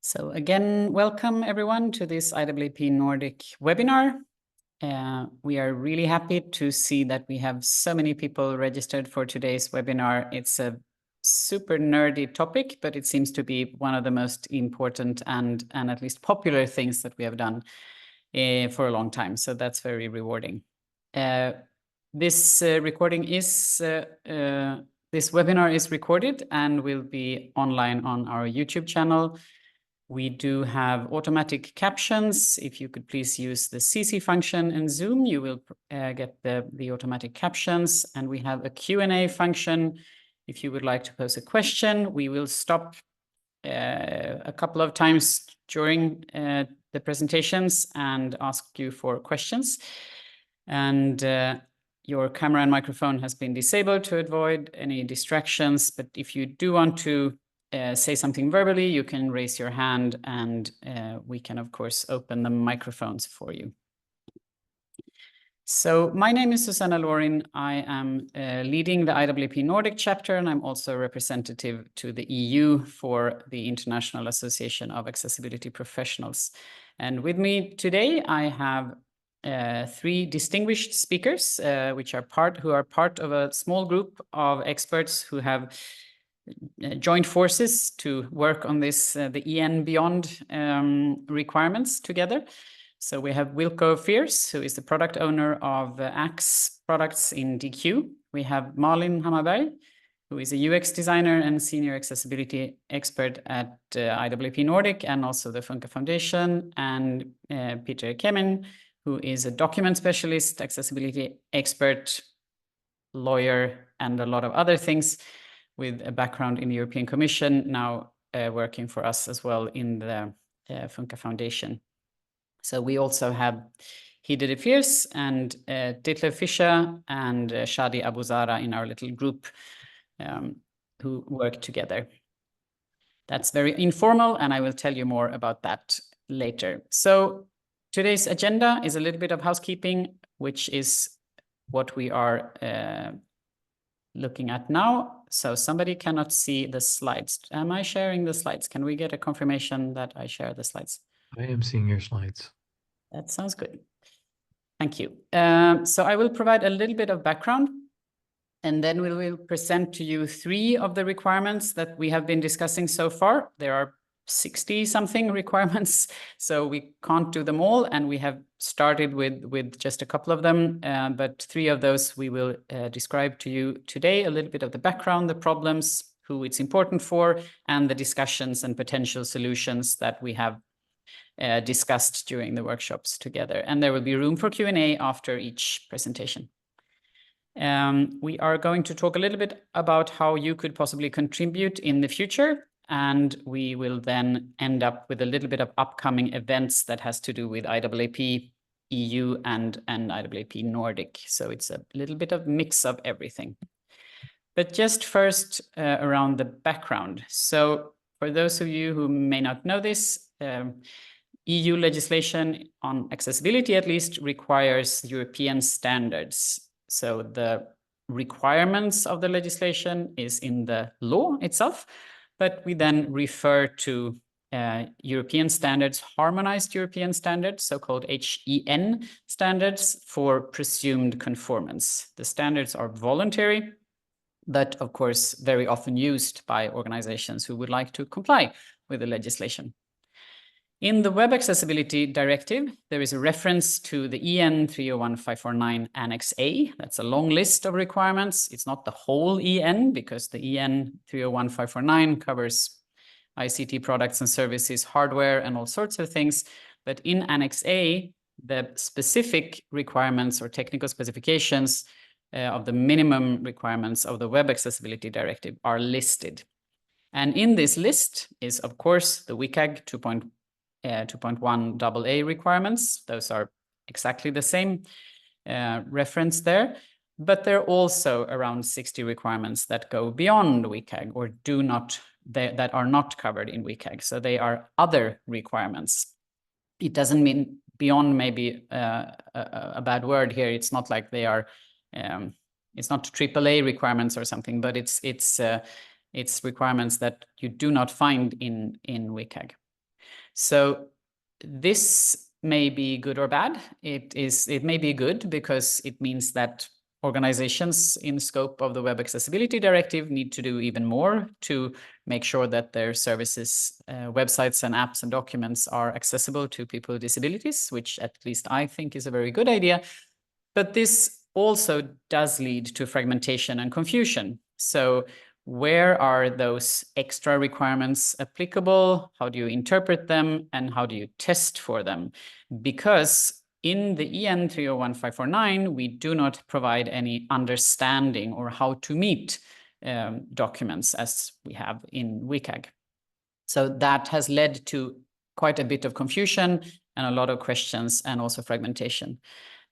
So again, welcome everyone to this IAAP Nordic webinar. We are really happy to see that we have so many people registered for today's webinar. It's a super nerdy topic, but it seems to be one of the most important and at least popular things that we have done for a long time. So that's very rewarding. This webinar is recorded and will be online on our YouTube channel. We do have automatic captions. If you could please use the CC function in Zoom, you will get the automatic captions. And we have a Q&A function. If you would like to pose a question, we will stop a couple of times during the presentations and ask you for questions. And your camera and microphone has been disabled to avoid any distractions. But if you do want to say something verbally, you can raise your hand and we can, of course, open the microphones for you. So my name is Susanna Lorin. I am leading the IAAP Nordic chapter, and I'm also a representative to the EU for the International Association of Accessibility Professionals. And with me today, I have three distinguished speakers, who are part of a small group of experts who have joined forces to work on this, the EN Beyond requirements together. So we have Wilco Fierce, who is the product owner of Axe products in DQ. We have Malin Hammarberg, who is a UX designer and senior accessibility expert at IAAP Nordic and also the Funka Foundation, and Peter Kemin, who is a document specialist, accessibility expert, lawyer, and a lot of other things, with a background in the European Commission, now working for us as well in the Funka Foundation. So we also have Hide de Fierce and Ditlev Fischer and Shadi Abuzara in our little group who work together. That's very informal, and I will tell you more about that later. So today's agenda is a little bit of housekeeping, which is what we are looking at now. So somebody cannot see the slides. Am I sharing the slides? Can we get a confirmation that I share the slides? I am seeing your slides. That sounds good. Thank you. So I will provide a little bit of background, and then we will present to you three of the requirements that we have been discussing so far. There are 60-something requirements, so we can't do them all, and we have started with just a couple of them, but three of those we will describe to you today, a little bit of the background, the problems, who it's important for, and the discussions and potential solutions that we have discussed during the workshops together. And there will be room for Q&A after each presentation. We are going to talk a little bit about how you could possibly contribute in the future, and we will then end up with a little bit of upcoming events that has to do with IAAP EU and IAAP Nordic. So it's a little bit of mix of everything. But just first around the background. So for those of you who may not know this, EU legislation on accessibility at least requires European standards. So the requirements of the legislation is in the law itself, but we then refer to European standards, harmonized European standards, so-called HEN standards for presumed conformance. The standards are voluntary, but of course very often used by organizations who would like to comply with the legislation. In the Web Accessibility Directive, there is a reference to the EN301549 Annex A. That's a long list of requirements. It's not the whole EN, because the EN301549 covers ICT products and services, hardware, and all sorts of things. But in Annex A, the specific requirements or technical specifications of the minimum requirements of the Web Accessibility Directive are listed. And in this list is, of course, the WCAG 2.1 AA requirements. Those are exactly the same reference there, but there are also around 60 requirements that go beyond WCAG or that are not covered in WCAG. So they are other requirements. It doesn't mean beyond, maybe a bad word here. It's not like they are, it's not AAA requirements or something, but it's requirements that you do not find in WCAG. So this may be good or bad. It may be good because it means that organizations in scope of the Web Accessibility Directive need to do even more to make sure that their services, websites and apps and documents are accessible to people with disabilities, which at least I think is a very good idea. But this also does lead to fragmentation and confusion. So where are those extra requirements applicable? How do you interpret them? And how do you test for them? Because in the EN301549, we do not provide any understanding or how to meet documents as we have in WCAG. So that has led to quite a bit of confusion and a lot of questions and also fragmentation.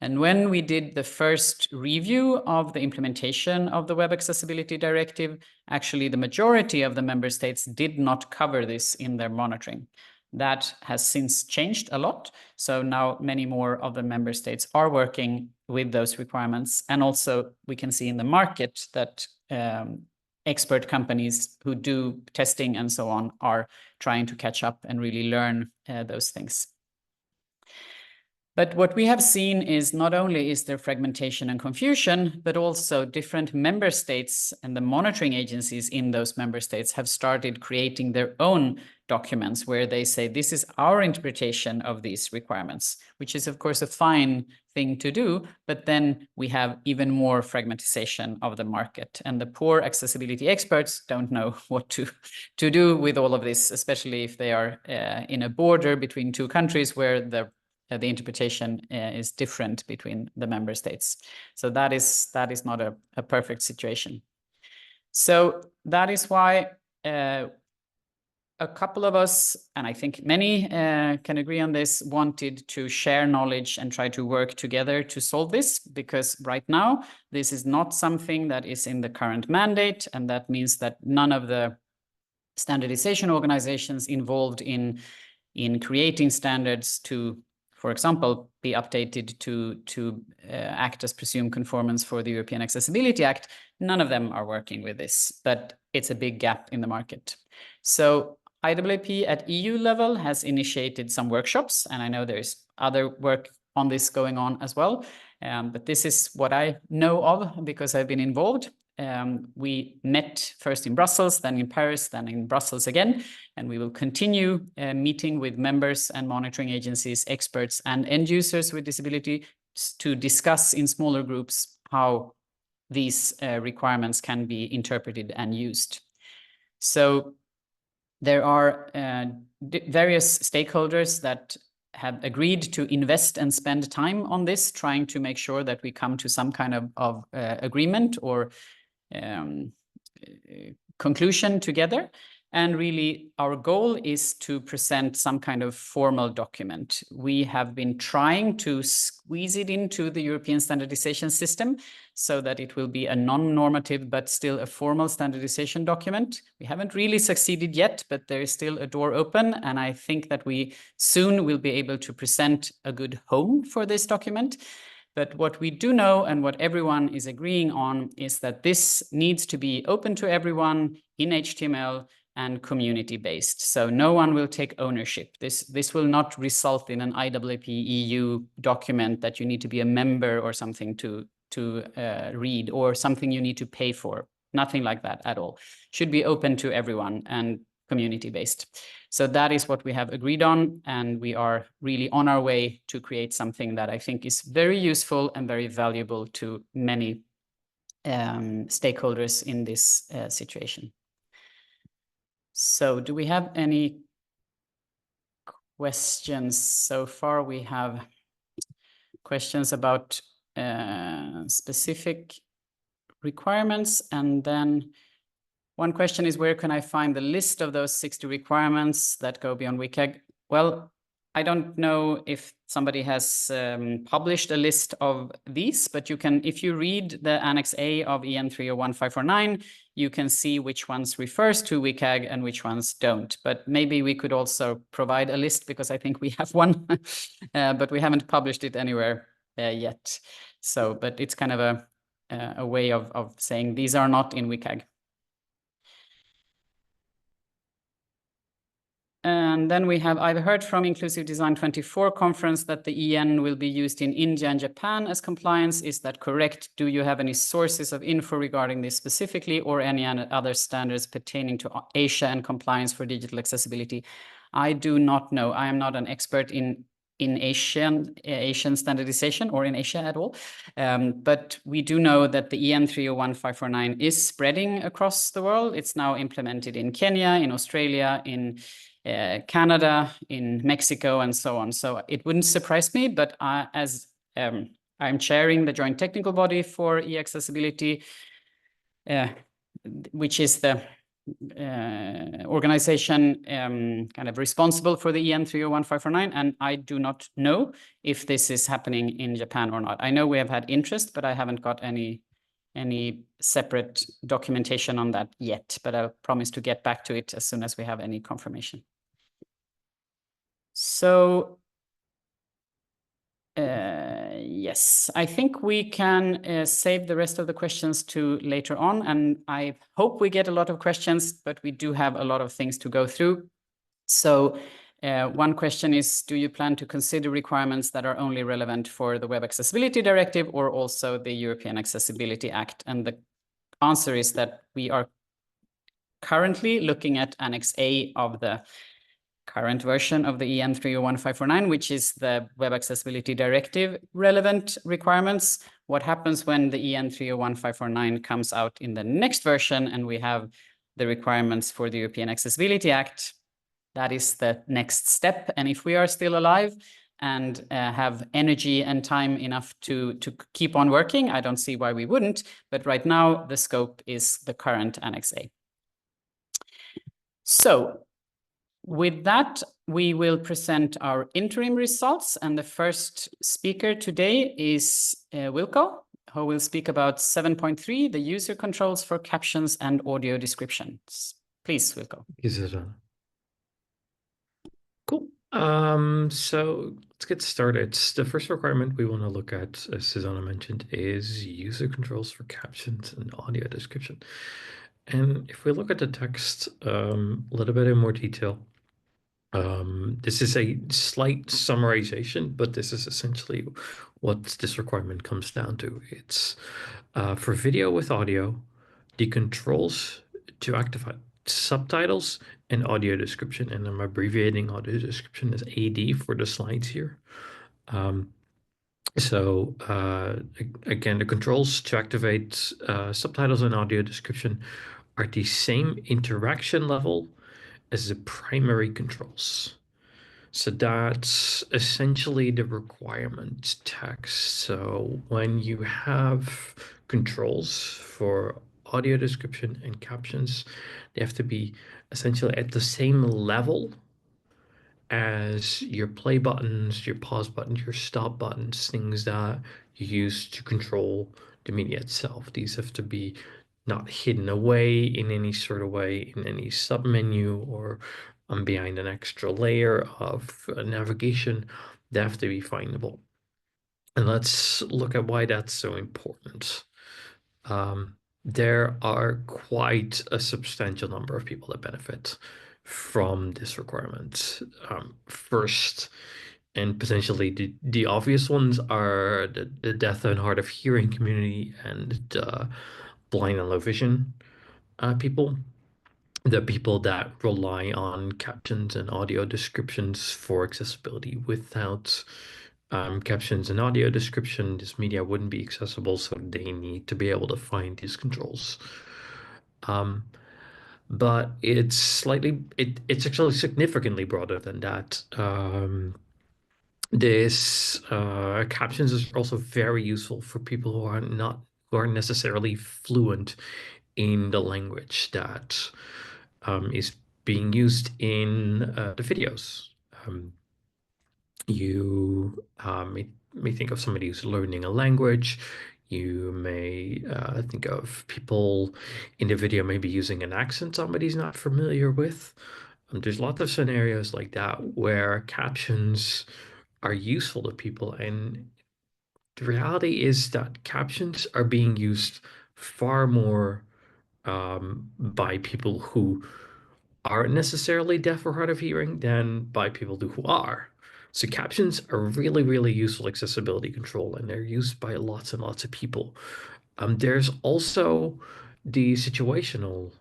And when we did the first review of the implementation of the Web Accessibility Directive, actually the majority of the member states did not cover this in their monitoring. That has since changed a lot. So now many more of the member states are working with those requirements. And also we can see in the market that expert companies who do testing and so on are trying to catch up and really learn those things. But what we have seen is not only is there fragmentation and confusion, but also different member states and the monitoring agencies in those member states have started creating their own documents where they say, this is our interpretation of these requirements, which is of course a fine thing to do, but then we have even more fragmentation of the market. And the poor accessibility experts don't know what to do with all of this, especially if they are in a border between two countries where the interpretation is different between the member states. So that is not a perfect situation. So that is why a couple of us, and I think many can agree on this, wanted to share knowledge and try to work together to solve this, because right now this is not something that is in the current mandate, and that means that none of the standardization organizations involved in creating standards to, for example, be updated to act as presumed conformance for the European Accessibility Act, none of them are working with this, but it's a big gap in the market. So IAAP at EU level has initiated some workshops, and I know there's other work on this going on as well, but this is what I know of because I've been involved. We met first in Brussels, then in Paris, then in Brussels again, and we will continue meeting with members and monitoring agencies, experts and end users with disability to discuss in smaller groups how these requirements can be interpreted and used. So there are various stakeholders that have agreed to invest and spend time on this, trying to make sure that we come to some kind of agreement or conclusion together. And really, our goal is to present some kind of formal document. We have been trying to squeeze it into the European standardization system so that it will be a non-normative, but still a formal standardization document. We haven't really succeeded yet, but there is still a door open. And I think that we soon will be able to present a good home for this document. But what we do know and what everyone is agreeing on is that this needs to be open to everyone in HTML and community-based. So no one will take ownership. This will not result in an IAAP EU document that you need to be a member or something to read, or something you need to pay for. Nothing like that at all. Should be open to everyone and community-based. So that is what we have agreed on, and we are really on our way to create something that I think is very useful and very valuable to many stakeholders in this situation. So do we have any questions so far? We have questions about specific requirements, and then one question is, where can I find the list of those 60 requirements that go beyond WCAG? Well, I don't know if somebody has published a list of these, but you can, if you read the Annex A of EN301549, you can see which ones refers to WCAG and which ones don't. But maybe we could also provide a list, because I think we have one, but we haven't published it anywhere yet. So, but it's kind of a way of saying these are not in WCAG. And then we have, I've heard from Inclusive Design 24 conference that the EN will be used in India and Japan as compliance. Is that correct? Do you have any sources of info regarding this specifically, or any other standards pertaining to Asia and compliance for digital accessibility? I do not know. I am not an expert in Asian standardization or in Asia at all. But we do know that the EN301549 is spreading across the world. It's now implemented in Kenya, in Australia, in Canada, in Mexico, and so on. So it wouldn't surprise me, but as I'm chairing the joint technical body for e-accessibility, which is the organization kind of responsible for the EN301549, and I do not know if this is happening in Japan or not. I know we have had interest, but I haven't got any separate documentation on that yet, but I'll promise to get back to it as soon as we have any confirmation. So yes, I think we can save the rest of the questions to later on, and I hope we get a lot of questions, but we do have a lot of things to go through. So one question is, do you plan to consider requirements that are only relevant for the Web Accessibility Directive or also the European Accessibility Act? And the answer is that we are currently looking at Annex A of the current version of the EN301549, which is the Web Accessibility Directive relevant requirements. What happens when the EN301549 comes out in the next version and we have the requirements for the European Accessibility Act? That is the next step. And if we are still alive and have energy and time enough to keep on working, I don't see why we wouldn't. But right now, the scope is the current Annex A. So with that, we will present our interim results. And the first speaker today is Wilco, who will speak about 7.3, the user controls for captions and audio descriptions. Please, Wilco. Is it cool? So let's get started. The first requirement we want to look at, as Susanna mentioned, is user controls for captions and audio description. And if we look at the text a little bit in more detail, this is a slight summarization, but this is essentially what this requirement comes down to. It's for video with audio, the controls to activate subtitles and audio description, and I'm abbreviating audio description as AD for the slides here. Again, the controls to activate subtitles and audio description are the same interaction level as the primary controls. So that's essentially the requirement text. So when you have controls for audio description and captions, they have to be essentially at the same level as your play buttons, your pause buttons, your stop buttons, things that you use to control the media itself. These have to be not hidden away in any sort of way in any submenu or behind an extra layer of navigation. They have to be findable. And let's look at why that's so important. There are quite a substantial number of people that benefit from this requirement. First, and potentially the obvious ones are the deaf and hard of hearing community and the blind and low vision people. The people that rely on captions and audio descriptions for accessibility. Without captions and audio description, this media wouldn't be accessible, so they need to be able to find these controls. But it's actually significantly broader than that. This captions is also very useful for people who aren't necessarily fluent in the language that is being used in the videos. You may think of somebody who's learning a language. You may think of people in the video maybe using an accent somebody's not familiar with. There's lots of scenarios like that where captions are useful to people, and the reality is that captions are being used far more by people who aren't necessarily deaf or hard of hearing than by people who are. So captions are really, really useful accessibility control, and they're used by lots and lots of people. There's also the situational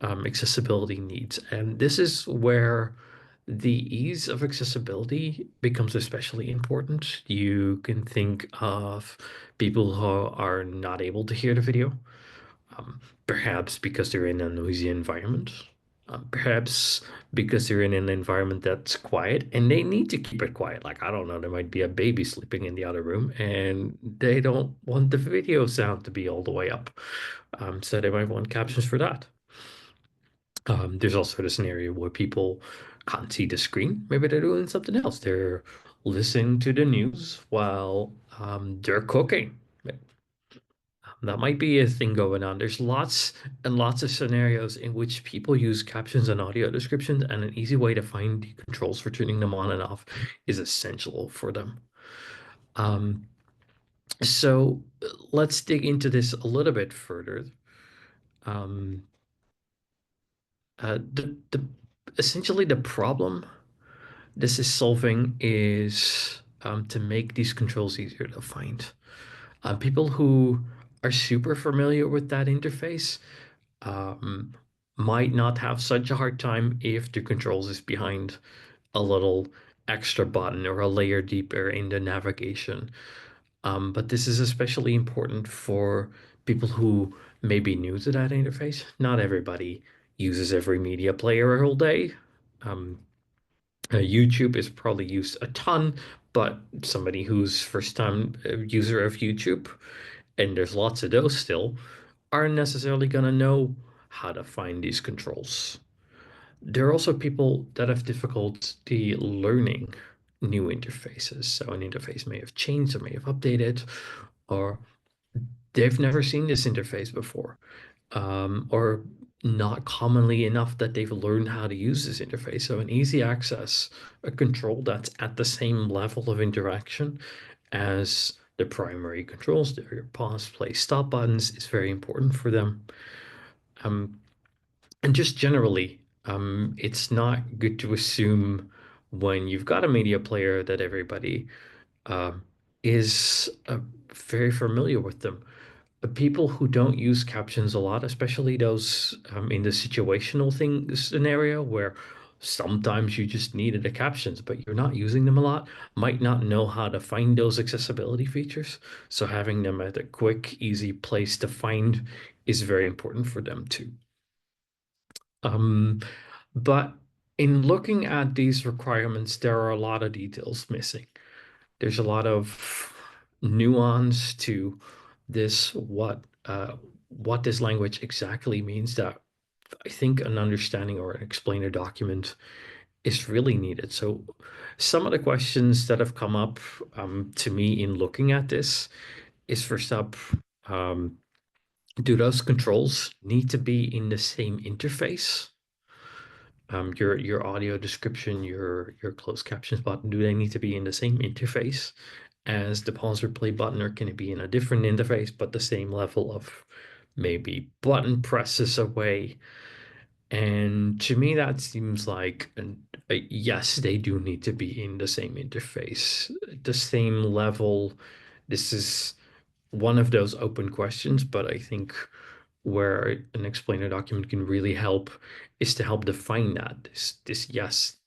accessibility needs, and this is where the ease of accessibility becomes especially important. You can think of people who are not able to hear the video, perhaps because they're in a noisy environment, perhaps because they're in an environment that's quiet and they need to keep it quiet. Like, I don't know, there might be a baby sleeping in the other room and they don't want the video sound to be all the way up. So they might want captions for that. There's also the scenario where people can't see the screen. Maybe they're doing something else. They're listening to the news while they're cooking. That might be a thing going on. There's lots and lots of scenarios in which people use captions and audio descriptions, and an easy way to find the controls for turning them on and off is essential for them. So let's dig into this a little bit further. Um, essentially the problem this is solving is to make these controls easier to find. People who are super familiar with that interface um, might not have such a hard time if the controls is behind a little extra button or a layer deeper in the navigation. But this is especially important for people who may be new to that interface. Not everybody uses every media player all day. YouTube is probably used a ton, but somebody who's first time user of YouTube, and there's lots of those still, aren't necessarily going to know how to find these controls. There are also people that have difficulty learning new interfaces. So an interface may have changed or may have updated, or they've never seen this interface before, or not commonly enough that they've learned how to use this interface. So an easy access, a control that's at the same level of interaction as the primary controls, your pause, play, stop buttons, is very important for them. And just generally, it's not good to assume when you've got a media player that everybody is very familiar with them. People who don't use captions a lot, especially those in the situational thing scenario where sometimes you just needed the captions, but you're not using them a lot, might not know how to find those accessibility features. So having them at a quick, easy place to find is very important for them too. But in looking at these requirements, there are a lot of details missing. There's a lot of nuance to this, what this language exactly means, that I think an understanding or an explainer document is really needed. So some of the questions that have come up to me in looking at this is, first up, do those controls need to be in the same interface? Your audio description, your closed captions button, do they need to be in the same interface as the pause or play button, or can it be in a different interface but the same level of maybe button presses away? And to me, that seems like a yes, they do need to be in the same interface, the same level. This is one of those open questions, but I think where an explainer document can really help is to help define that. This yes,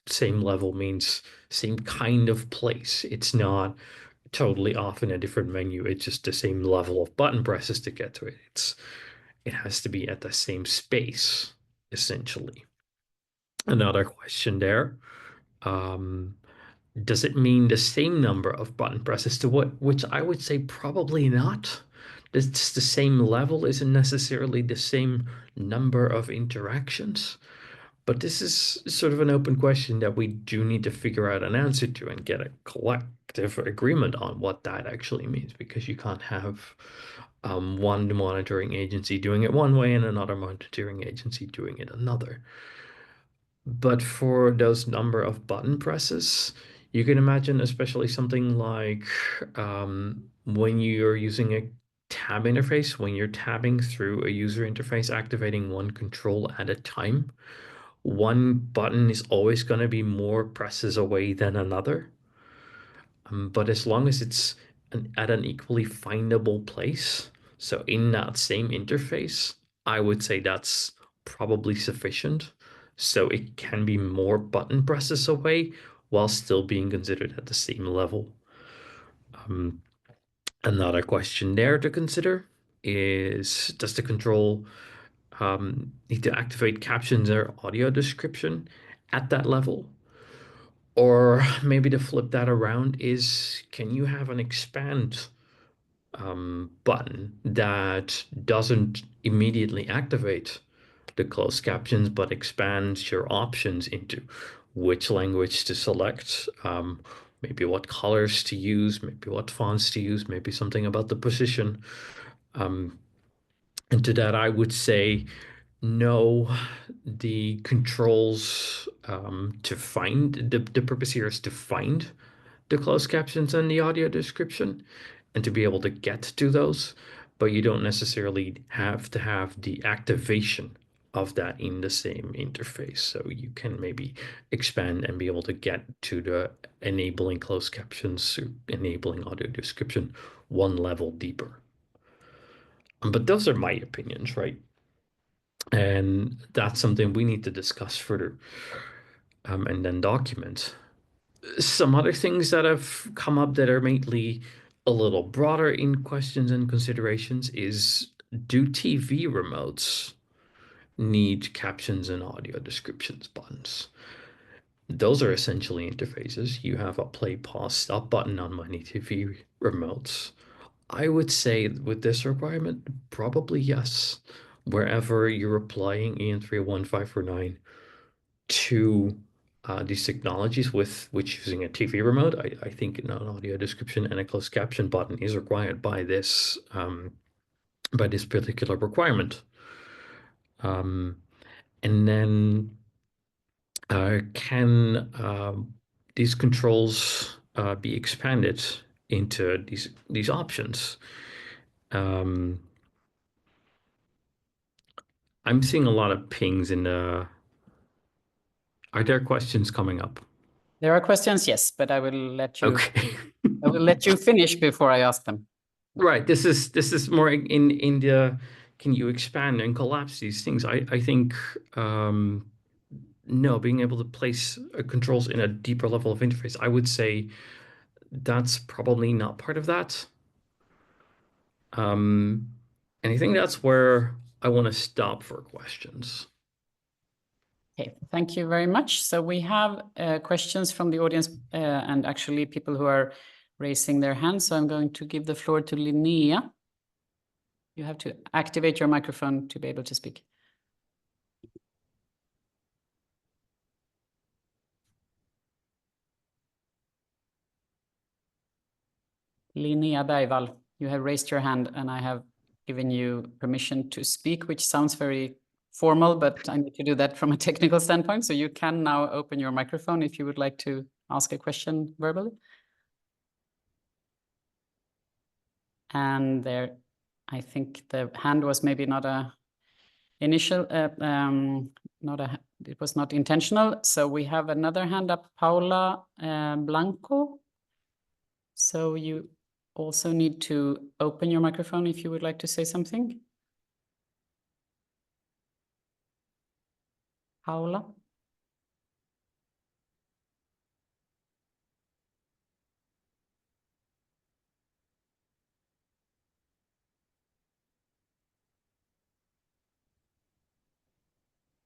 same level means same kind of place. It's not totally off in a different menu. It's just the same level of button presses to get to it. It has to be at the same space, essentially. Another question there. Does it mean the same number of button presses to what, which I would say probably not. It's the same level isn't necessarily the same number of interactions. But this is sort of an open question that we do need to figure out an answer to and get a collective agreement on what that actually means, because you can't have one monitoring agency doing it one way and another monitoring agency doing it another. But for those number of button presses, you can imagine especially something like when you're using a tab interface, when you're tabbing through a user interface, activating one control at a time. one button is always going to be more presses away than another. But as long as it's at an equally findable place, so in that same interface, I would say that's probably sufficient. So it can be more button presses away while still being considered at the same level. Another question there to consider is, does the control need to activate captions or audio description at that level? Or maybe to flip that around is, can you have an expand button that doesn't immediately activate the closed captions, but expands your options into which language to select, maybe what colors to use, maybe what fonts to use, maybe something about the position. And to that, I would say, no, the controls to find, the purpose here is to find the closed captions and the audio description and to be able to get to those, but you don't necessarily have to have the activation of that in the same interface. So you can maybe expand and be able to get to the enabling closed captions, enabling audio description one level deeper. But those are my opinions, right? And that's something we need to discuss further and then document. Some other things that have come up that are mainly a little broader in questions and considerations is, do TV remotes need captions and audio descriptions buttons? Those are essentially interfaces. You have a play, pause, stop button on many TV remotes. I would say with this requirement, probably yes. Wherever you're applying EN301549 to these technologies with which using a TV remote, I think an audio description and a closed caption button is required by this particular requirement. And then can these controls be expanded into these options? I'm seeing a lot of pings in the. Are there questions coming up? There are questions, yes, but I will let you. Okay. I will let you finish before I ask them. Right. This is more in the, can you expand and collapse these things? I think no, being able to place controls in a deeper level of interface, I would say that's probably not part of that. And I think that's where I want to stop for questions. Okay, thank you very much. So we have questions from the audience and actually people who are raising their hands. So I'm going to give the floor to Linnea. You have to activate your microphone to be able to speak. Linnea Bergvall, you have raised your hand and I have given you permission to speak, which sounds very formal, but I need to do that from a technical standpoint. So you can now open your microphone if you would like to ask a question verbally. And there, I think the hand was maybe not a initial, it was not intentional. So we have another hand up, Paula Blanco. So you also need to open your microphone if you would like to say something. Paula?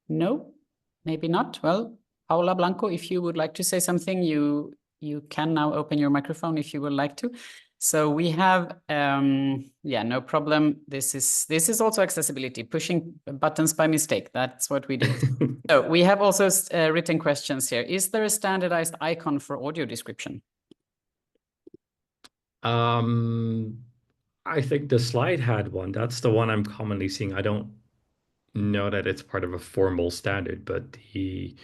No, maybe not. Well, Paula Blanco, if you would like to say something, you can now open your microphone if you would like to. So we have, yeah, no problem. This is also accessibility, pushing buttons by mistake. That's what we do. So we have also written questions here. Is there a standardized icon for audio description? I think the slide had one. That's the one I'm commonly seeing. I don't know that it's part of a formal standard, but the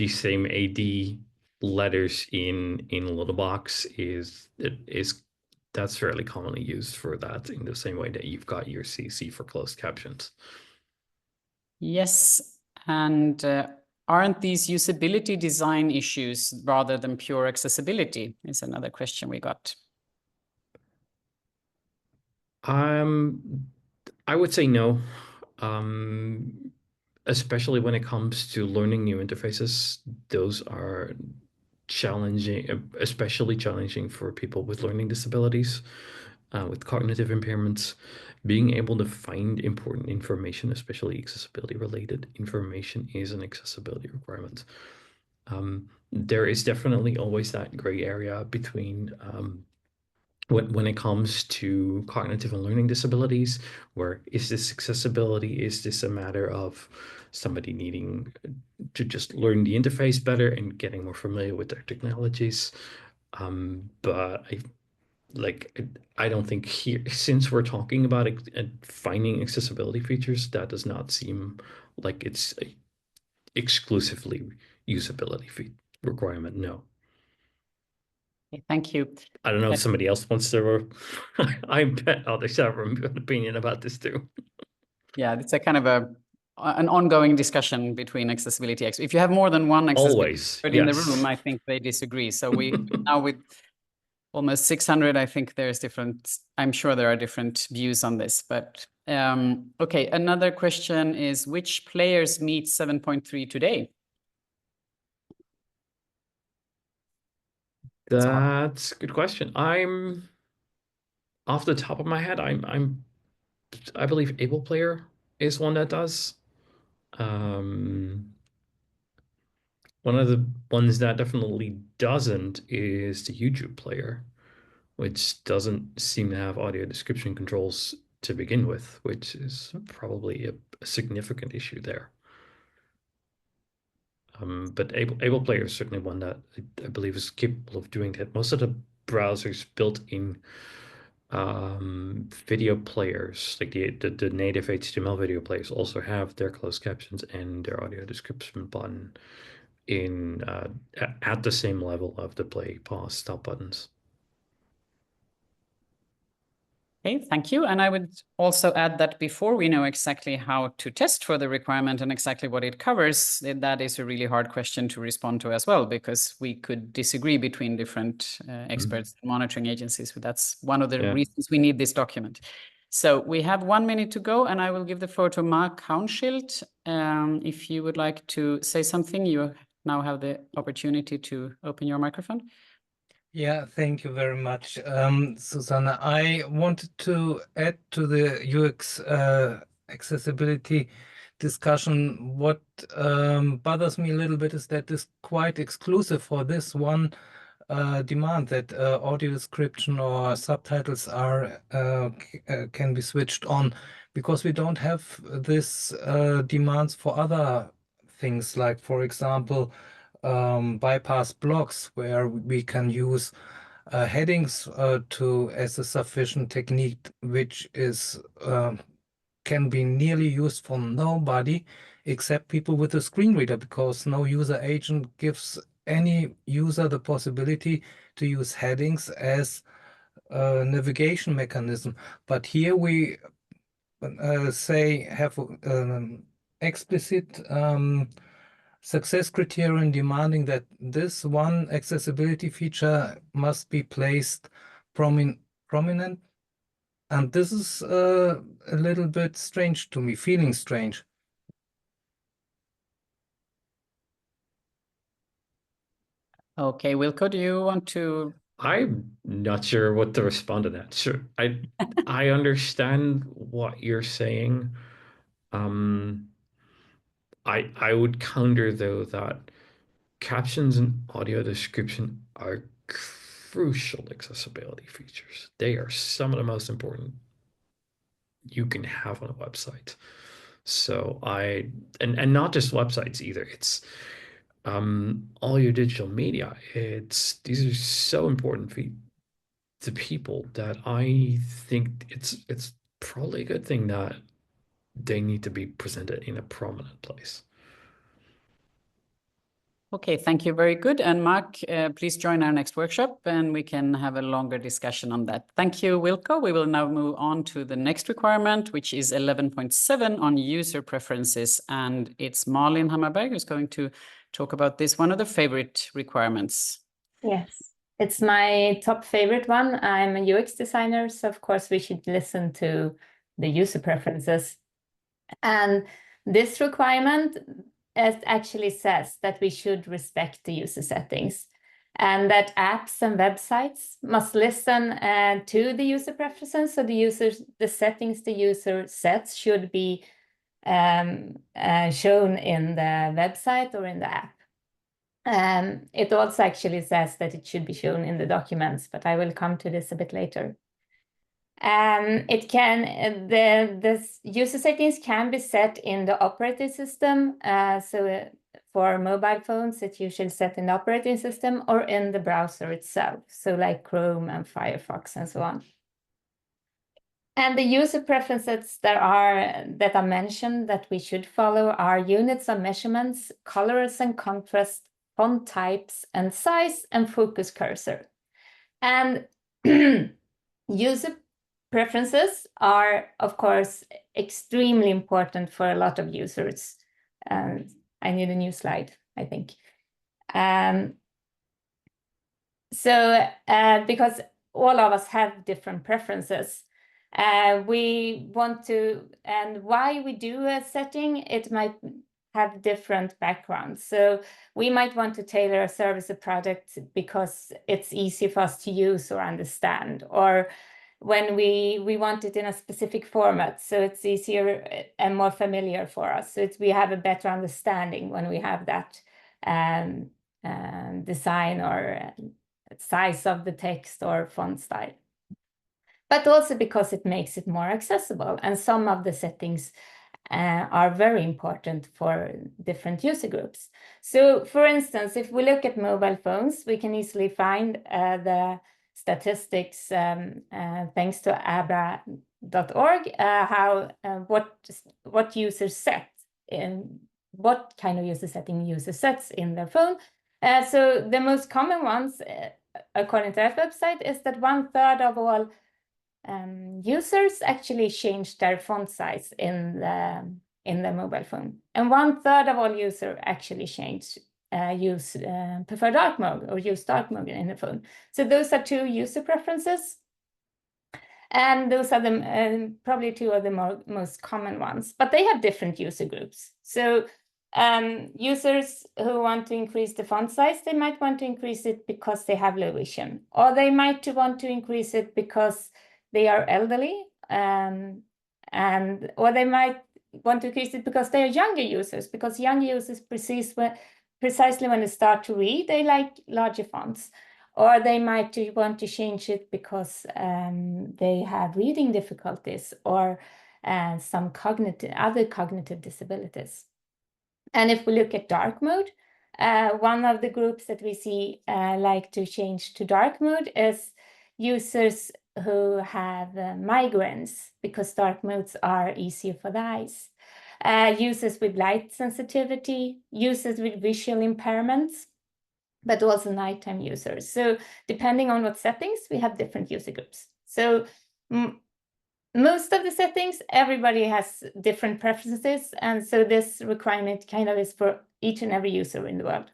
same AD letters in a little box is that's fairly commonly used for that, in the same way that you've got your CC for closed captions. Yes, And aren't these usability design issues rather than pure accessibility? Is another question we got. I would say no, especially when it comes to learning new interfaces. Those are challenging, especially challenging for people with learning disabilities, with cognitive impairments. Being able to find important information, especially accessibility related information, is an accessibility requirement. There is definitely always that gray area between when it comes to cognitive and learning disabilities, where is this accessibility? Is this a matter of somebody needing to just learn the interface better and getting more familiar with their technologies? But I don't think here, since we're talking about finding accessibility features, that does not seem like it's a exclusively usability requirement. No. Okay, thank you. I don't know if somebody else wants to. I bet others have an opinion about this too. Yeah, it's a kind of an ongoing discussion between accessibility experts. If you have more than one accessibility Always, expert in the yes. room, I think they disagree. So we now with almost 600, I think there's different, I'm sure there are different views on this, but okay. Another question is, which players meet 7.3 today? That's a good question. I'm off the top of my head, I believe Able Player is one that does. One of the ones that definitely doesn't is the YouTube player, which doesn't seem to have audio description controls to begin with, which is probably a significant issue there. But Able Player is certainly one that I believe is capable of doing that. Most of the browsers built in video players, like the native HTML video players, also have their closed captions and their audio description button in at the same level of the play, pause, stop buttons. Okay, thank you. And I would also add that before we know exactly how to test for the requirement and exactly what it covers, that is a really hard question to respond to as well, because we could disagree between different experts and monitoring agencies. But that's one of the reasons we need this document. So we have 1 minute to go, and I will give the floor to Mark Haunschild. If you would like to say something, you now have the opportunity to open your microphone. Yeah, thank you very much, Susanna. I wanted to add to the UX accessibility discussion. What bothers me a little bit is that it's quite exclusive for this one demand, that audio description or subtitles are can be switched on, because we don't have this demands for other things, like, for example, bypass blocks, where we can use headings as a sufficient technique, which is can be nearly used for nobody except people with a screen reader, because no user agent gives any user the possibility to use headings as a navigation mechanism. But here we say have explicit success criterion demanding that this one accessibility feature must be placed prominent. And this is a little bit strange to me, feeling strange. Okay, Wilco, do you want to? I'm not sure what to respond to that. Sure, I understand what you're saying. I would counter though that captions and audio description are crucial accessibility features. They are some of the most important you can have on a website. So and not just websites either. It's all your digital media. These are so important to people that I think it's probably a good thing that they need to be presented in a prominent place. Okay, thank you. Very good. And Mark, please join our next workshop and we can have a longer discussion on that. Thank you, Wilco. We will now move on to the next requirement, which is 11.7 on user preferences. And it's Malin Hammarberg who's going to talk about this, one of the favorite requirements. Yes, it's my top favorite one. I'm a UX designer, so of course we should listen to the user preferences. And this requirement actually says that we should respect the user settings and that apps and websites must listen to the user preferences. So the settings the user sets should be shown in the website or in the app. It also actually says that it should be shown in the documents, but I will come to this a bit later. The user settings can be set in the operating system. So for mobile phones, it's usually set in the operating system or in the browser itself. So like Chrome and Firefox and so on. And the user preferences that are mentioned that we should follow are units of measurements, colors and contrast, font types and size, and focus cursor. And user preferences are, of course, extremely important for a lot of users. I need a new slide, I think. Because all of us have different preferences, we want to, and why we do a setting, it might have different backgrounds. So we might want to tailor a service or product because it's easy for us to use or understand, or when we want it in a specific format, so it's easier and more familiar for us. So we have a better understanding when we have that design or size of the text or font style. But also because it makes it more accessible, and some of the settings are very important for different user groups. So for instance, if we look at mobile phones, we can easily find the statistics thanks to abra.org, what users set and what kind of user setting user sets in their phone. So the most common ones, according to that website, is that 1/3 of all users actually change their font size in the mobile phone, and 1/3 of all users actually prefer dark mode or use dark mode in the phone. So those are two user preferences, and those are probably two of the most common ones, but they have different user groups. So users who want to increase the font size, they might want to increase it because they have low vision, or they might want to increase it because they are elderly, or they might want to increase it because they are younger users, because younger users precisely when they start to read, they like larger fonts, or they might want to change it because they have reading difficulties or some other cognitive disabilities. And if we look at dark mode, one of the groups that we see like to change to dark mode is users who have migraines, because dark modes are easier for the eyes. Users with light sensitivity, users with visual impairments, but also nighttime users. So depending on what settings, we have different user groups. So most of the settings, everybody has different preferences. And so this requirement kind of is for each and every user in the world.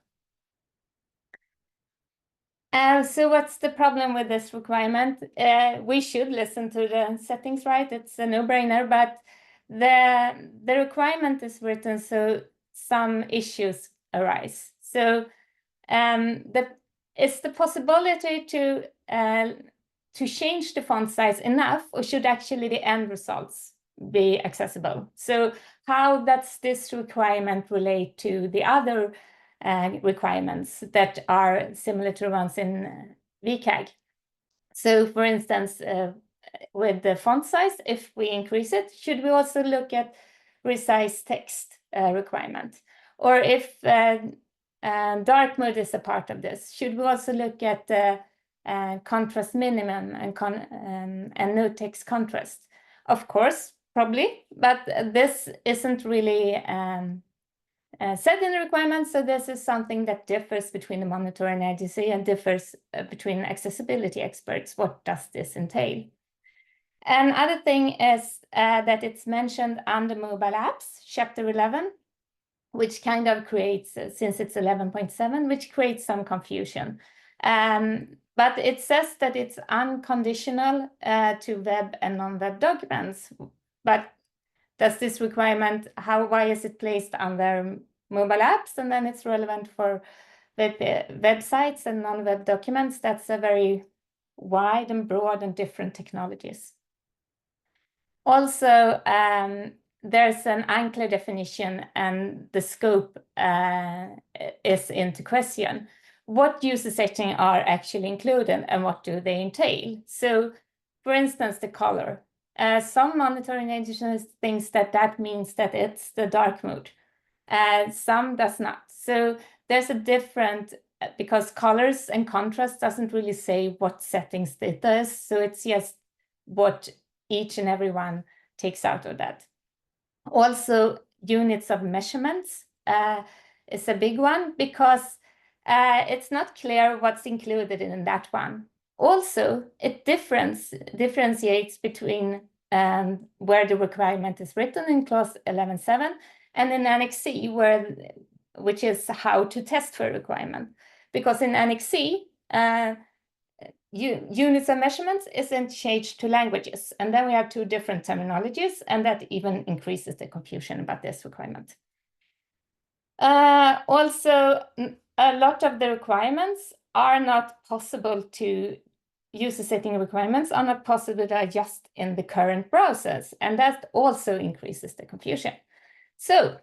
So what's the problem with this requirement? We should listen to the settings, right? It's a no-brainer, but the requirement is written so some issues arise. So it's the possibility to change the font size enough, or should actually the end results be accessible? So how does this requirement relate to the other requirements that are similar to the ones in WCAG? So for instance, with the font size, if we increase it, should we also look at resize text requirement? Or if dark mode is a part of this, should we also look at contrast minimum and no text contrast? Of course, probably, but this isn't really set in the requirements. So this is something that differs between the monitoring agency and differs between accessibility experts. What does this entail? Another thing is that it's mentioned under mobile apps, chapter 11, which kind of creates, since it's 11.7, which creates some confusion. But it says that it's unconditional to web and non-web documents. But does this requirement, why is it placed under mobile apps and then it's relevant for websites and non-web documents? That's a very wide and broad and different technologies. Also, there's an unclear definition and the scope is into question. What user settings are actually included and what do they entail? So, for instance, the color. Some monitoring agencies think that means that it's the dark mode. Some does not. So there's a different, because colors and contrast doesn't really say what settings it does. So it's just what each and every one takes out of that. Also, units of measurements is a big one because it's not clear what's included in that one. Also, it differentiates between where the requirement is written in clause 11.7 and in Annex C, which is how to test for a requirement. Because in Annex C, units of measurements isn't changed to languages. And then we have two different terminologies, and that even increases the confusion about this requirement. Also, a lot of the requirements are not possible to user setting requirements are not possible to adjust in the current browsers, and that also increases the confusion. So,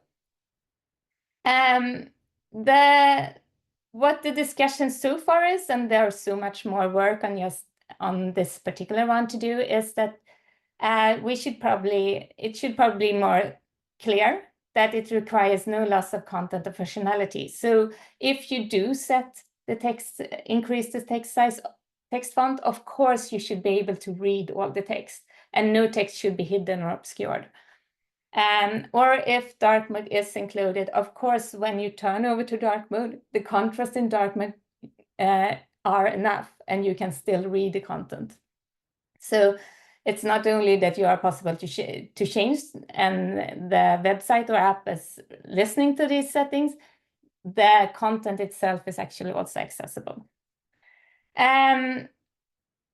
what the discussion so far is, and there's so much more work on this particular one to do, is that it should probably be more clear that it requires no loss of content or functionality. So if you do set the text, increase the text size, text font, of course you should be able to read all the text and no text should be hidden or obscured. Or if dark mode is included, of course, when you turn over to dark mode, the contrast in dark mode are enough and you can still read the content. So it's not only that you are possible to change and the website or app is listening to these settings, the content itself is actually also accessible.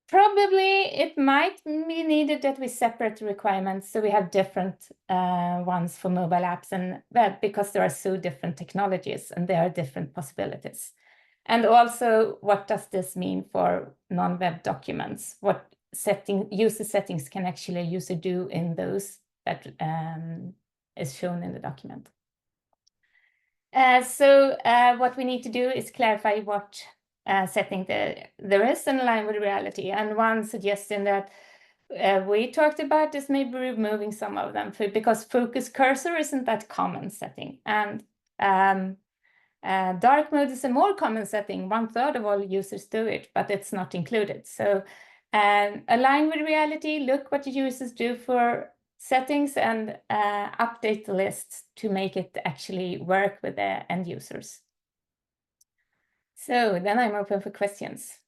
Probably it might be needed that we separate the requirements so we have different ones for mobile apps and web, because there are so different technologies and there are different possibilities. And also, what does this mean for non-web documents? What user settings can actually a user do in those that is shown in the document? So what we need to do is clarify what setting there is in line with reality. And one suggestion that we talked about is maybe removing some of them because focus cursor isn't that common setting. And dark mode is a more common setting. 1/3 of all users do it, but it's not included. So align with reality, look what the users do for settings and update the lists to make it actually work with the end users. So then I'm open for questions.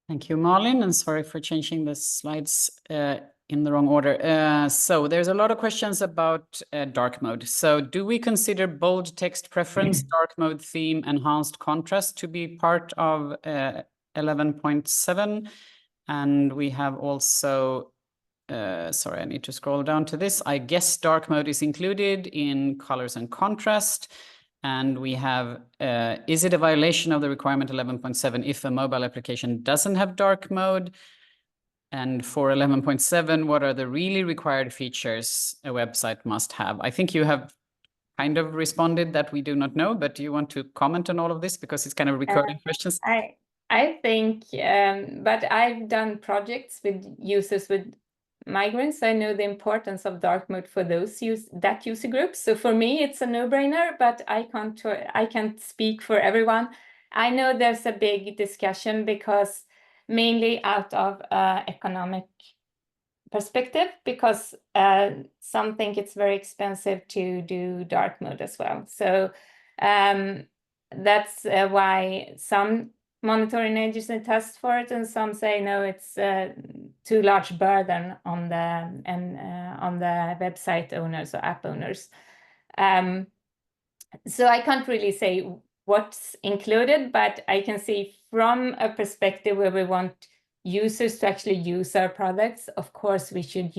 Thank you, Malin, and sorry for changing the slides in the wrong order. So there's a lot of questions about dark mode. So do we consider bold text preference, dark mode theme, enhanced contrast to be part of 11.7? And we have also, sorry, I need to scroll down to this. I guess dark mode is included in colors and contrast. And we have, is it a violation of the requirement 11.7 if a mobile application doesn't have dark mode? And for 11.7, what are the really required features a website must have? I think you have kind of responded that we do not know, but do you want to comment on all of this? Because it's kind of recurring questions. I think, but I've done projects with users with migrants. I know the importance of dark mode for those that user group. So for me, it's a no-brainer, but I can't speak for everyone. I know there's a big discussion because mainly out of economic perspective, because some think it's very expensive to do dark mode as well. So that's why some monitoring agencies test for it, and some say no, it's too large burden on the website owners or app owners. So I can't really say what's included, but I can see from a perspective where we want users to actually use our products, of course, we should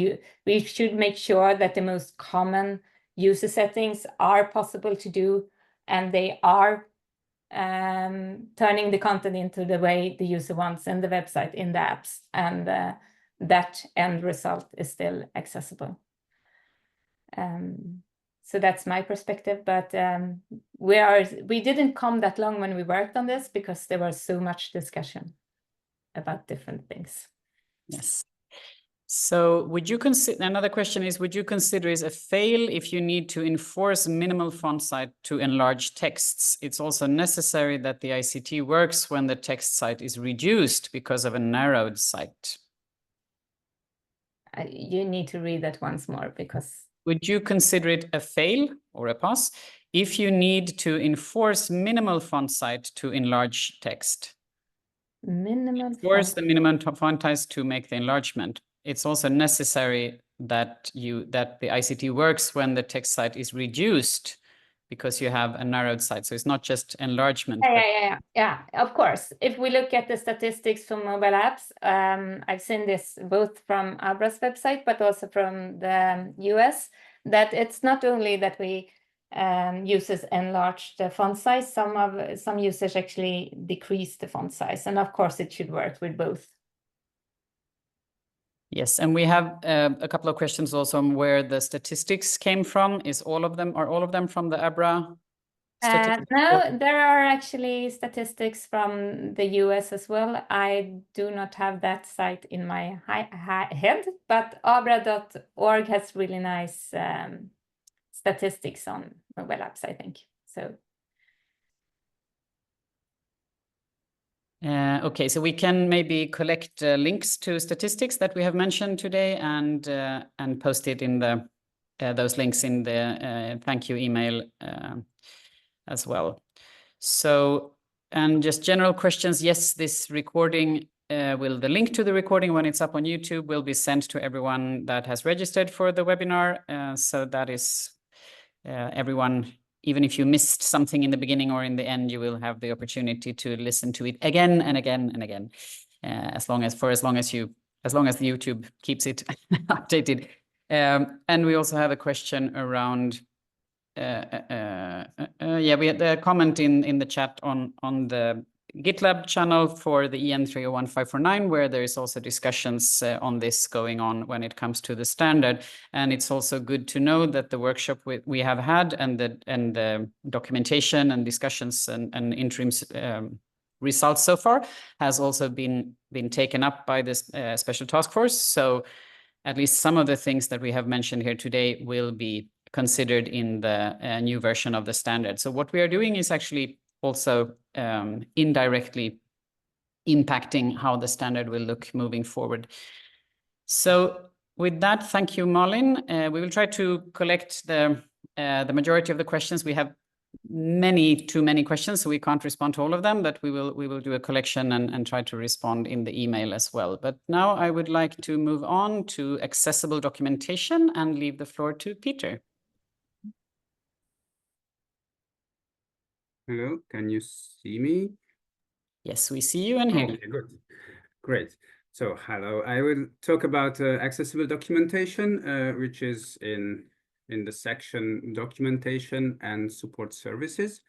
make sure that the most common user settings are possible to do, and they are turning the content into the way the user wants in the website, in the apps, and that end result is still accessible. So that's my perspective, but we didn't come that long when we worked on this because there was so much discussion about different things. Yes. So would you consider, another question is, would you consider it a fail if you need to enforce minimal font size to enlarge texts? It's also necessary that the ICT works when the text size is reduced because of a narrowed site. You need to read that once more, because... Would you consider it a fail or a pass if you need to enforce minimal font size to enlarge text? Enforce the minimum font size to make the enlargement. It's also necessary that the ICT works when the text size is reduced because you have a narrowed site. So it's not just enlargement. Yeah, of course. If we look at the statistics from mobile apps, I've seen this both from Abra's website, but also from the US, that it's not only that we users enlarge the font size, some users actually decrease the font size. And of course, it should work with both. Yes, and we have a couple of questions also on where the statistics came from. Are all of them from the Abra statistics? No, there are actually statistics from the US as well. I do not have that site in my head, but abra.org has really nice statistics on mobile apps, I think. So. Okay, so we can maybe collect links to statistics that we have mentioned today and post it in the those links in the thank you email as well. So, and just general questions. Yes, this recording the link to the recording when it's up on YouTube will be sent to everyone that has registered for the webinar. So that is everyone. Even if you missed something in the beginning or in the end, you will have the opportunity to listen to it again and again and again, as long as the YouTube keeps it updated. And we also have a question around. We had the comment in the chat on the GitLab channel for the EN301549, where there is also discussions on this going on when it comes to the standard. And it's also good to know that the workshop we have had and the documentation and discussions and interim results so far has also been taken up by this special task force. So at least some of the things that we have mentioned here today will be considered in the new version of the standard. So what we are doing is actually also indirectly impacting how the standard will look moving forward. So with that, thank you, Malin. We will try to collect the majority of the questions. We have too many questions, so we can't respond to all of them, but we will do a collection and try to respond in the email as well. But now I would like to move on to accessible documentation and leave the floor to Peter. Hello, can you see me? Yes, we see you and hear you. Okay, good. Great. So, hello. I will talk about accessible documentation, which is in the section documentation and support services,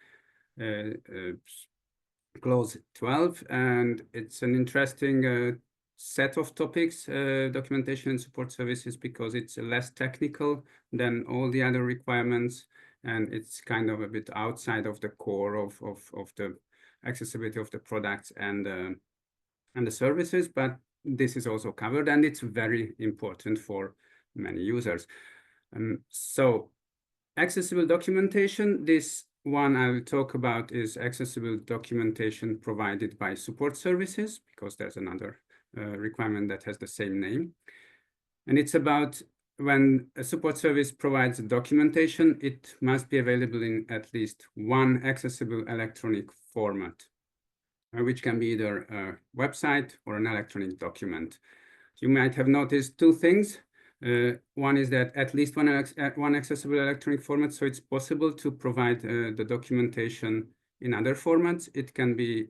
clause 12, and it's an interesting set of topics, documentation and support services, because it's less technical than all the other requirements. And it's kind of a bit outside of the core of the accessibility of the products and the services, but this is also covered, and it's very important for many users. So accessible documentation, this one I will talk about is accessible documentation provided by support services, because there's another requirement that has the same name. And it's about when a support service provides documentation, it must be available in at least one accessible electronic format, which can be either a website or an electronic document. You might have noticed two things. One is that at least one accessible electronic format, so it's possible to provide the documentation in other formats. It can be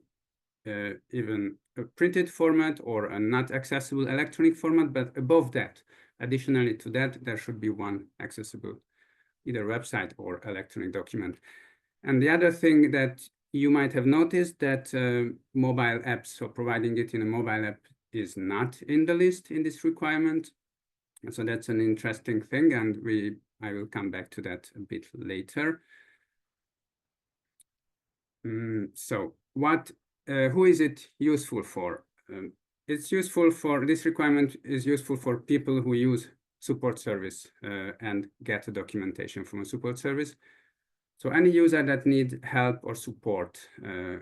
even a printed format or a not accessible electronic format, but above that, additionally to that, there should be one accessible either website or electronic document. And the other thing that you might have noticed that mobile apps, so providing it in a mobile app is not in the list in this requirement. And so that's an interesting thing, and I will come back to that a bit later. So who is it useful for? It's useful for, this requirement is useful for people who use support service and get the documentation from a support service. So any user that needs help or support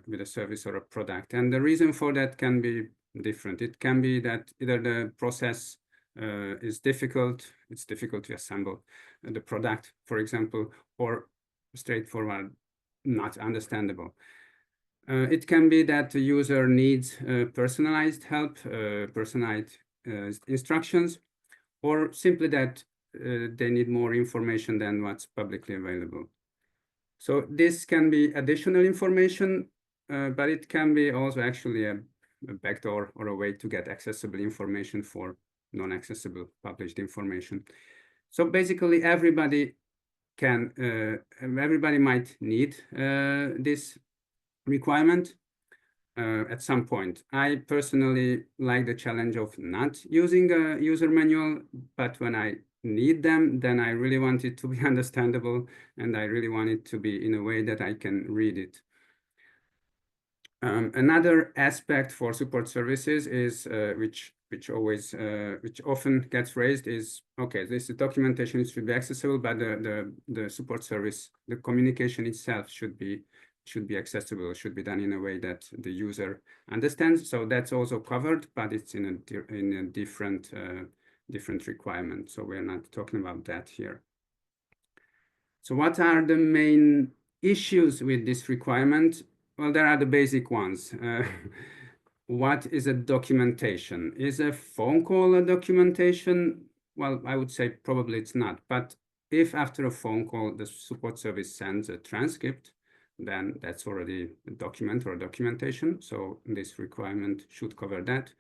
with a service or a product. And the reason for that can be different. It can be that either the process is difficult, it's difficult to assemble the product, for example, or straightforward, not understandable. It can be that the user needs personalized help, personalized instructions, or simply that they need more information than what's publicly available. So this can be additional information, but it can be also actually a backdoor or a way to get accessible information for non-accessible published information. So basically everybody might need this requirement at some point. I personally like the challenge of not using a user manual, but when I need them, then I really want it to be understandable, and I really want it to be in a way that I can read it. Another aspect for support services is which often gets raised is, okay, this documentation should be accessible, but the support service, the communication itself should be accessible, should be done in a way that the user understands. So that's also covered, but it's in a different requirement. So we're not talking about that here. So what are the main issues with this requirement? Well, there are the basic ones. What is a documentation? Is a phone call a documentation? Well, I would say probably it's not. But if after a phone call, the support service sends a transcript, then that's already a document or a documentation. So this requirement should cover that.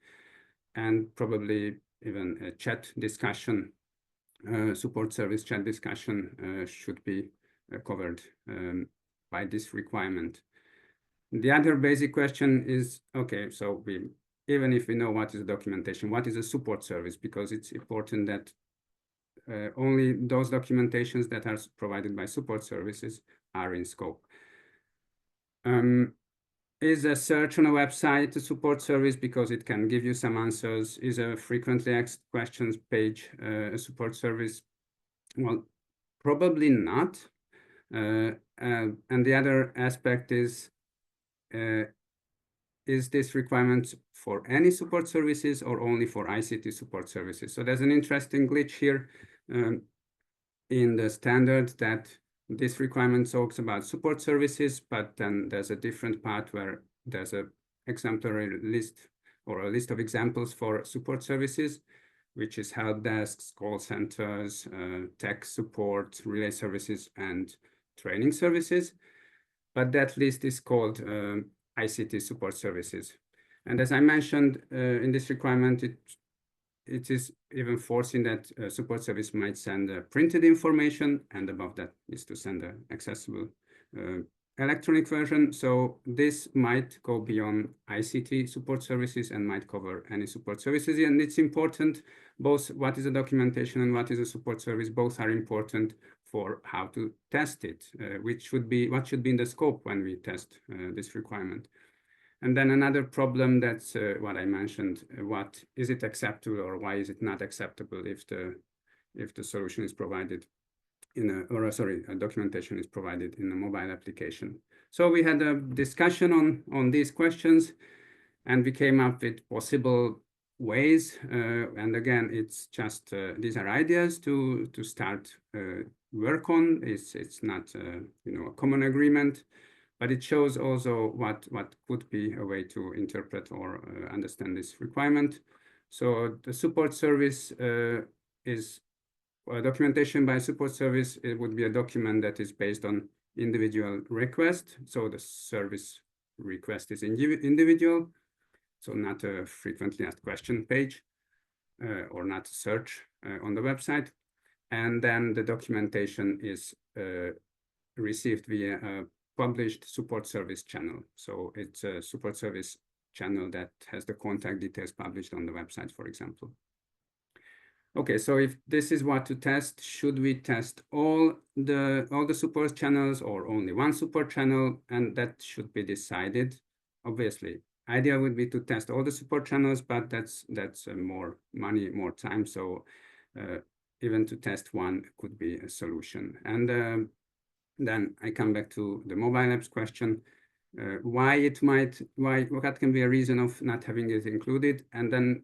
And probably even a chat discussion, support service chat discussion should be covered by this requirement. The other basic question is, okay, so even if we know what is documentation, what is a support service? Because it's important that only those documentations that are provided by support services are in scope. Is a search on a website a support service because it can give you some answers? Is a frequently asked questions page a support service? Well, probably not. And the other aspect is this requirement for any support services or only for ICT support services? So there's an interesting glitch here in the standard that this requirement talks about support services, but then there's a different part where there's a exemplary list or a list of examples for support services, which is help desks, call centers, tech support, relay services, and training services. But that list is called ICT support services. And as I mentioned, in this requirement, it is even forcing that support service might send printed information, and above that is to send an accessible electronic version. So this might go beyond ICT support services and might cover any support services. And it's important, both what is a documentation and what is a support service, both are important for how to test it, what should be in the scope when we test this requirement. And then another problem, that's what I mentioned, what is it acceptable or why is it not acceptable if the solution is provided a documentation is provided in a mobile application. So we had a discussion on these questions, and we came up with possible ways. And again, it's just these are ideas to start work on. It's not a common agreement, but it shows also what could be a way to interpret or understand this requirement. So the support service is documentation by support service. It would be a document that is based on individual request. So the service request is individual. So not a frequently asked question page or not a search on the website. And then the documentation is received via a published support service channel. So it's a support service channel that has the contact details published on the website, for example. Okay, so if this is what to test, should we test all the support channels or only one support channel? And that should be decided. Obviously, idea would be to test all the support channels, but that's more money, more time. So even to test one could be a solution. And then I come back to the mobile apps question. What can be a reason of not having it included? And then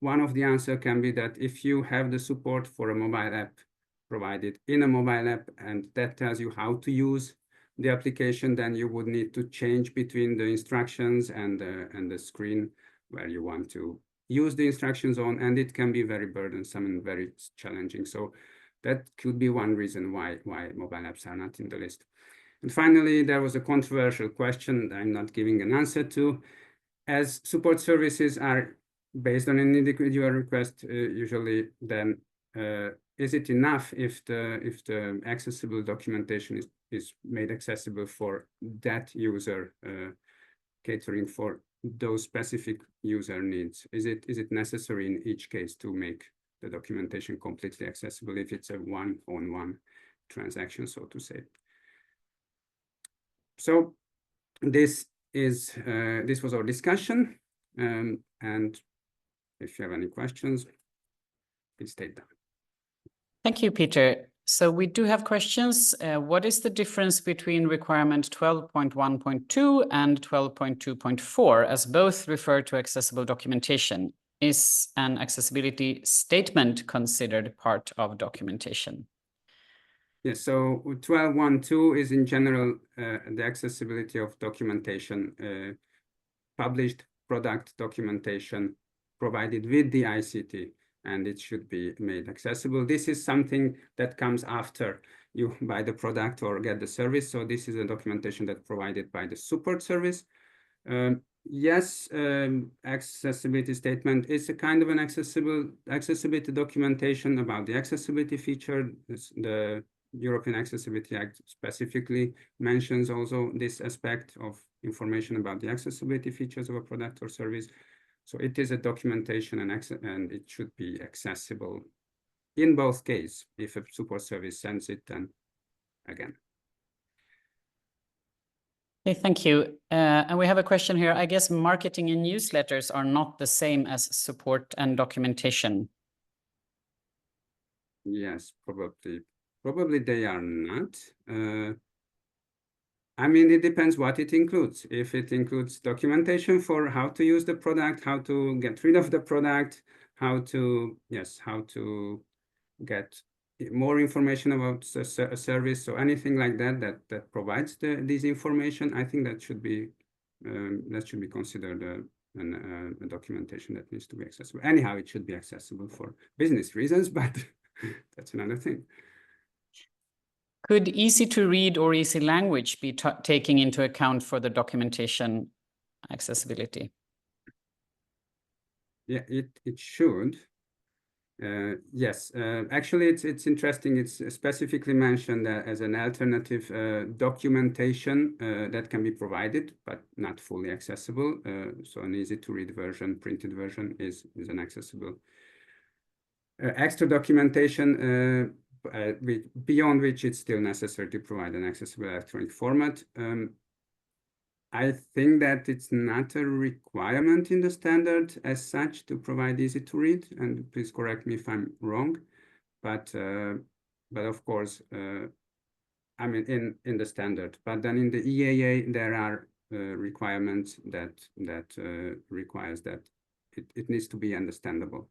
one of the answer can be that if you have the support for a mobile app provided in a mobile app, and that tells you how to use the application, then you would need to change between the instructions and the screen where you want to use the instructions on, and it can be very burdensome and very challenging. So that could be one reason why mobile apps are not in the list. And finally, there was a controversial question that I'm not giving an answer to. As support services are based on an individual request, usually, then is it enough if the accessible documentation is made accessible for that user, catering for those specific user needs? Is it necessary in each case to make the documentation completely accessible if it's a one-on-one transaction, so to say? So this was our discussion, and if you have any questions, please state them. Thank you, Peter. So we do have questions. What is the difference between requirement 12.1.2 and 12.2.4, as both refer to accessible documentation? Is an accessibility statement considered part of documentation? Yes, so 12.1.2 is in general the accessibility of documentation, published product documentation provided with the ICT, and it should be made accessible. This is something that comes after you buy the product or get the service. So this is a documentation that's provided by the support service. Yes, accessibility statement is a kind of an accessibility documentation about the accessibility feature. The European Accessibility Act specifically mentions also this aspect of information about the accessibility features of a product or service. So it is a documentation and it should be accessible in both cases. If a support service sends it, then again. Okay, thank you. And we have a question here. I guess marketing and newsletters are not the same as support and documentation. Yes, probably they are not. I mean, it depends what it includes. If it includes documentation for how to use the product, how to get rid of the product, how to get more information about a service, or anything like that provides this information, I think that should be considered a documentation that needs to be accessible. Anyhow, it should be accessible for business reasons, but that's another thing. Could easy to read or easy language be taking into account for the documentation accessibility? Yeah, it should. Yes, actually, it's interesting. It's specifically mentioned as an alternative documentation that can be provided, but not fully accessible. So an easy to read version, printed version is an accessible. Extra documentation beyond which it's still necessary to provide an accessible electronic format. I think that it's not a requirement in the standard as such to provide easy to read, and please correct me if I'm wrong, but of course, I mean in the standard, but then in the EAA there are requirements that requires that it needs to be understandable,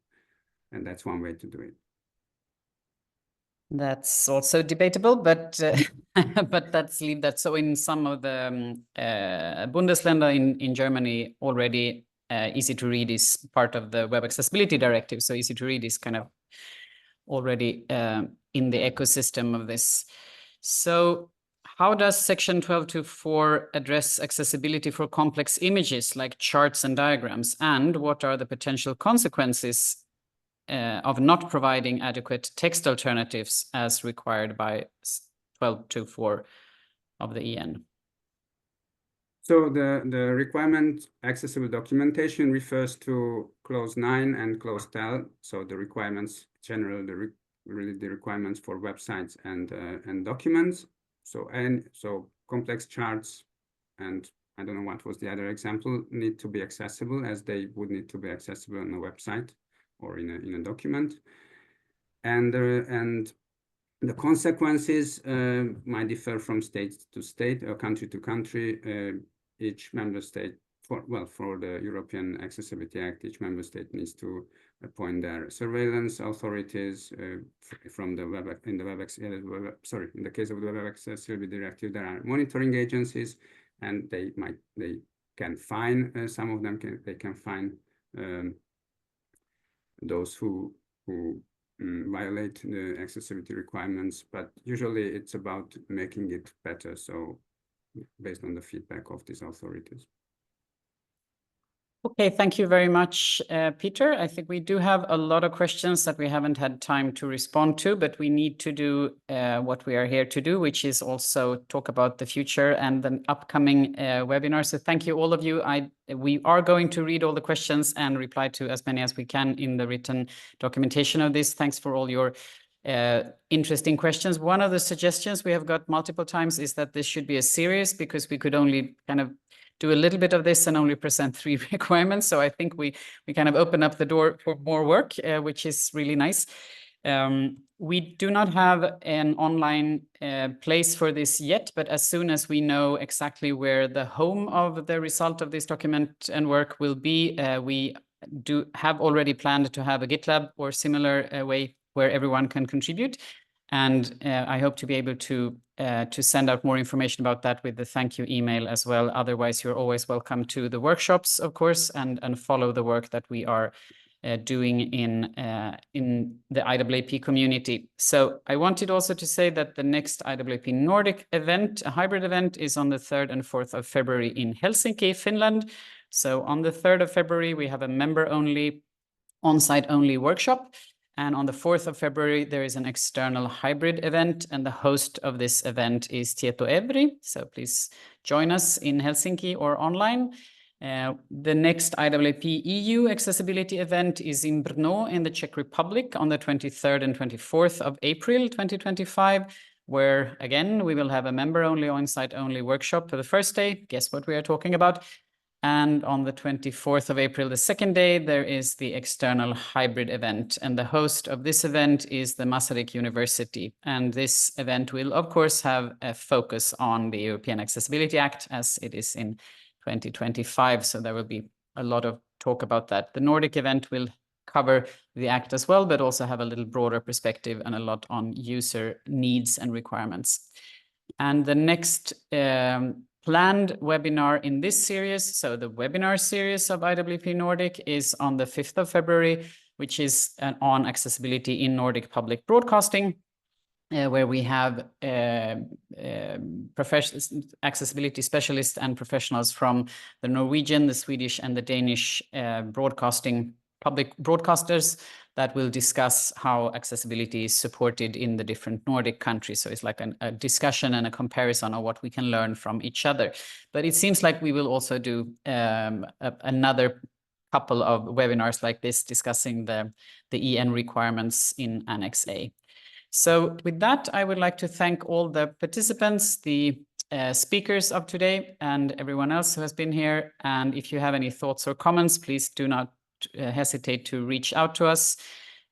and that's one way to do it. That's also debatable, but but let's leave that. So in some of the Bundesländer in Germany already, easy to read is part of the Web Accessibility Directive. So easy to read is kind of already in the ecosystem of this. So how does Section 1224 address accessibility for complex images like charts and diagrams? And what are the potential consequences of not providing adequate text alternatives as required by 1224 of the EN? So the requirement accessible documentation refers to clause 9 and clause 10. So the requirements, generally really the requirements for websites and documents. So complex charts and I don't know what was the other example, need to be accessible as they would need to be accessible on a website or in a document. And the consequences might differ from state to state or country to country. Each member state, for the European Accessibility Act, each member state needs to appoint their surveillance authorities from the in the case of the Web Accessibility Directive, there are monitoring agencies, and they can fine some of them. They can fine those who violate the accessibility requirements, but usually it's about making it better. So based on the feedback of these authorities. Okay, thank you very much, Peter. I think we do have a lot of questions that we haven't had time to respond to, but we need to do what we are here to do, which is also talk about the future and the upcoming webinar. So thank you, all of you. We are going to read all the questions and reply to as many as we can in the written documentation of this. Thanks for all your interesting questions. One of the suggestions we have got multiple times is that this should be a series, because we could only kind of do a little bit of this and only present 3 requirements. So I think we kind of open up the door for more work, which is really nice. We do not have an online place for this yet, but as soon as we know exactly where the home of the result of this document and work will be, we do have already planned to have a GitLab or similar way where everyone can contribute. And I hope to be able to send out more information about that with the thank you email as well. Otherwise, you're always welcome to the workshops, of course, and follow the work that we are doing in the IAAP community. So I wanted also to say that the next IAAP Nordic event, a hybrid event, is on the 3rd and 4th of February in Helsinki, Finland. So on the 3rd of February, we have a member-only, on-site-only workshop. And on the 4th of February, there is an external hybrid event, and the host of this event is Tietoevry. So please join us in Helsinki or online. The next IAAP EU accessibility event is in Brno in the Czech Republic on the 23rd and 24th of April 2025, where again, we will have a member-only, on-site-only workshop for the first day. Guess what we are talking about? And on the 24th of April, the second day, there is the external hybrid event. And the host of this event is the Masaryk University. And this event will, of course, have a focus on the European Accessibility Act, as it is in 2025. So there will be a lot of talk about that. The Nordic event will cover the Act as well, but also have a little broader perspective and a lot on user needs and requirements. And the next planned webinar in this series, so the webinar series of IAAP Nordic, is on the 5th of February, which is on accessibility in Nordic public broadcasting, where we have accessibility specialists and professionals from the Norwegian, the Swedish, and the Danish public broadcasters that will discuss how accessibility is supported in the different Nordic countries. So it's like a discussion and a comparison of what we can learn from each other. But it seems like we will also do another couple of webinars like this discussing the EN requirements in Annex A. So with that, I would like to thank all the participants, the speakers of today, and everyone else who has been here. And if you have any thoughts or comments, please do not hesitate to reach out to us.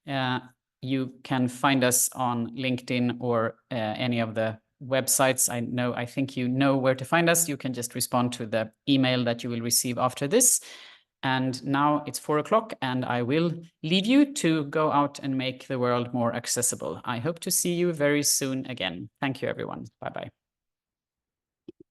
You can find us on LinkedIn or any of the websites. I think you know where to find us. You can just respond to the email that you will receive after this. And now it's 4 o'clock and I will leave you to go out and make the world more accessible. I hope to see you very soon again. Thank you, everyone. Bye-bye.